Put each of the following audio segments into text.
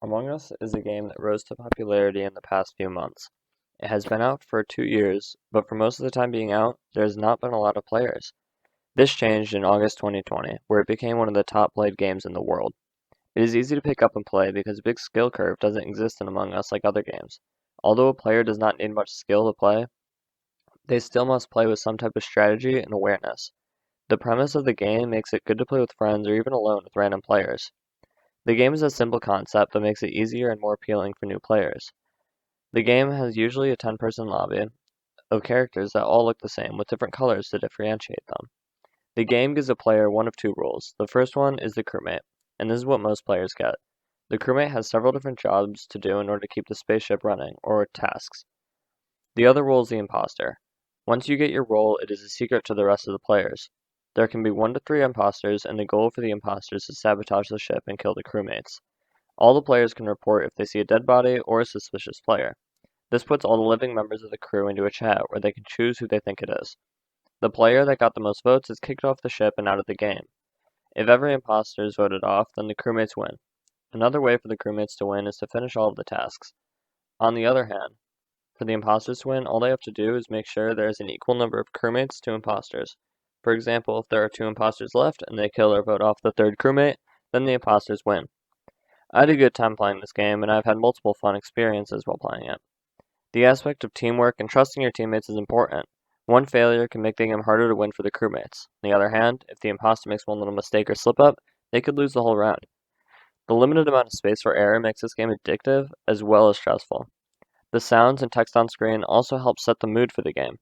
Among Us is a game that rose to popularity in the past few months. It has been out for 2 years, but for most of the time being out, there has not been a lot of players. This changed in August 2020, where it became one of the top played games in the world. It is easy to pick up and play because a big skill curve doesn't exist in Among Us like other games. Although a player does not need much skill to play, they still must play with some type of strategy and awareness. The premise of the game makes it good to play with friends or even alone with random players. The game is a simple concept that makes it easier and more appealing for new players. The game has usually a 10-person lobby of characters that all look the same with different colors to differentiate them. The game gives a player one of two rules. The first one is the crewmate, and this is what most players get. The crewmate has several different jobs to do in order to keep the spaceship running, or tasks. The other role is the imposter. Once you get your role, it is a secret to the rest of the players. There can be 1 to 3 imposters, and the goal for the imposters is to sabotage the ship and kill the crewmates. All the players can report if they see a dead body or a suspicious player. This puts all the living members of the crew into a chat where they can choose who they think it is. The player that got the most votes is kicked off the ship and out of the game. If every imposter is voted off, then the crewmates win. Another way for the crewmates to win is to finish all of the tasks. On the other hand, for the imposters to win, all they have to do is make sure there is an equal number of crewmates to imposters. For example, if there are 2 imposters left and they kill or vote off the 3rd crewmate, then the imposters win. I had a good time playing this game, and I've had multiple fun experiences while playing it. The aspect of teamwork and trusting your teammates is important. One failure can make the game harder to win for the crewmates. On the other hand, if the imposter makes one little mistake or slip up, they could lose the whole round. The limited amount of space for error makes this game addictive as well as stressful. The sounds and text on screen also help set the mood for the game.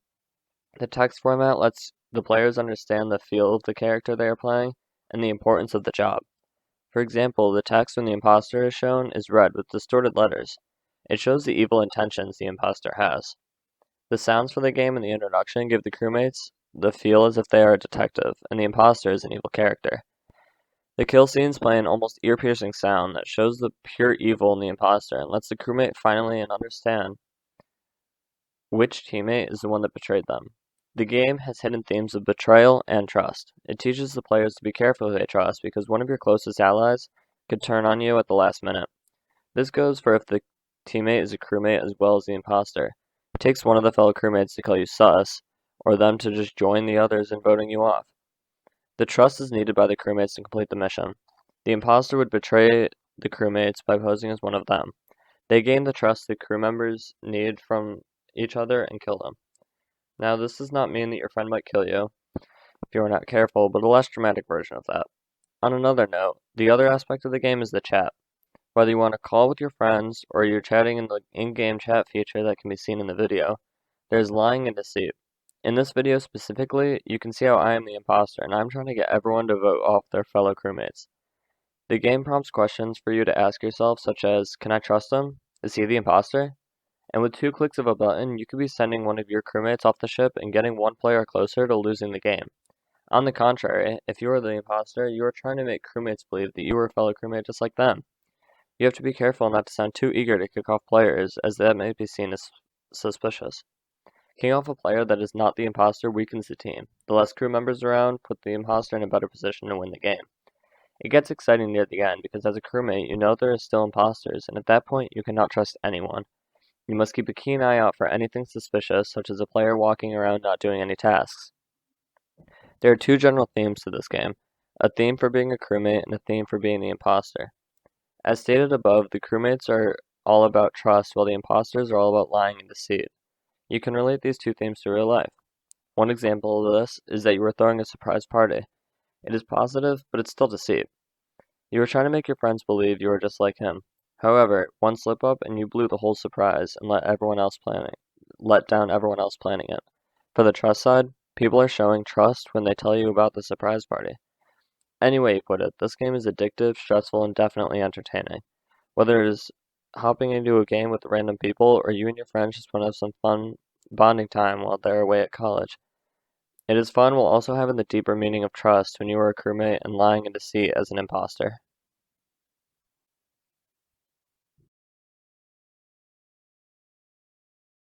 The text format lets the players understand the feel of the character they are playing and the importance of the job. For example, the text when the imposter is shown is red with distorted letters. It shows the evil intentions the imposter has. The sounds for the game and the introduction give the crewmates the feel as if they are a detective, and the imposter is an evil character. The kill scenes play an almost ear-piercing sound that shows the pure evil in the imposter and lets the crewmate finally understand which teammate is the one that betrayed them. The game has hidden themes of betrayal and trust. It teaches the players to be careful who they trust because one of your closest allies could turn on you at the last minute. This goes for if the teammate is a crewmate as well as the imposter. It takes one of the fellow crewmates to call you sus, or them to just join the others in voting you off. The trust is needed by the crewmates to complete the mission. The imposter would betray the crewmates by posing as one of them. They gain the trust the crew members need from each other and kill them. Now, this does not mean that your friend might kill you if you are not careful, but a less dramatic version of that. On another note, the other aspect of the game is the chat. Whether you want to call with your friends or you're chatting in the in-game chat feature that can be seen in the video, there's lying and deceit. In this video specifically, you can see how I am the imposter and I'm trying to get everyone to vote off their fellow crewmates. The game prompts questions for you to ask yourself such as, can I trust him? Is he the imposter? And with 2 clicks of a button, you could be sending one of your crewmates off the ship and getting one player closer to losing the game. On the contrary, if you are the imposter, you are trying to make crewmates believe that you are a fellow crewmate just like them. You have to be careful not to sound too eager to kick off players, as that may be seen as suspicious. Kicking off a player that is not the imposter weakens the team. The less crew members around put the imposter in a better position to win the game. It gets exciting near the end because as a crewmate, you know there are still imposters, and at that point, you cannot trust anyone. You must keep a keen eye out for anything suspicious, such as a player walking around not doing any tasks. There are 2 general themes to this game, a theme for being a crewmate and a theme for being the imposter. As stated above, the crewmates are all about trust, while the imposters are all about lying and deceit. You can relate these 2 themes to real life. One example of this is that you are throwing a surprise party. It is positive, but it's still deceit. You are trying to make your friends believe you are just like him. However, one slip up and you blew the whole surprise and let down everyone else planning it. For the trust side, people are showing trust when they tell you about the surprise party. Any way you put it, this game is addictive, stressful, and definitely entertaining. Whether it is hopping into a game with random people or you and your friends just want to have some fun bonding time while they're away at college. It is fun while also having the deeper meaning of trust when you are a crewmate and lying and deceit as an imposter.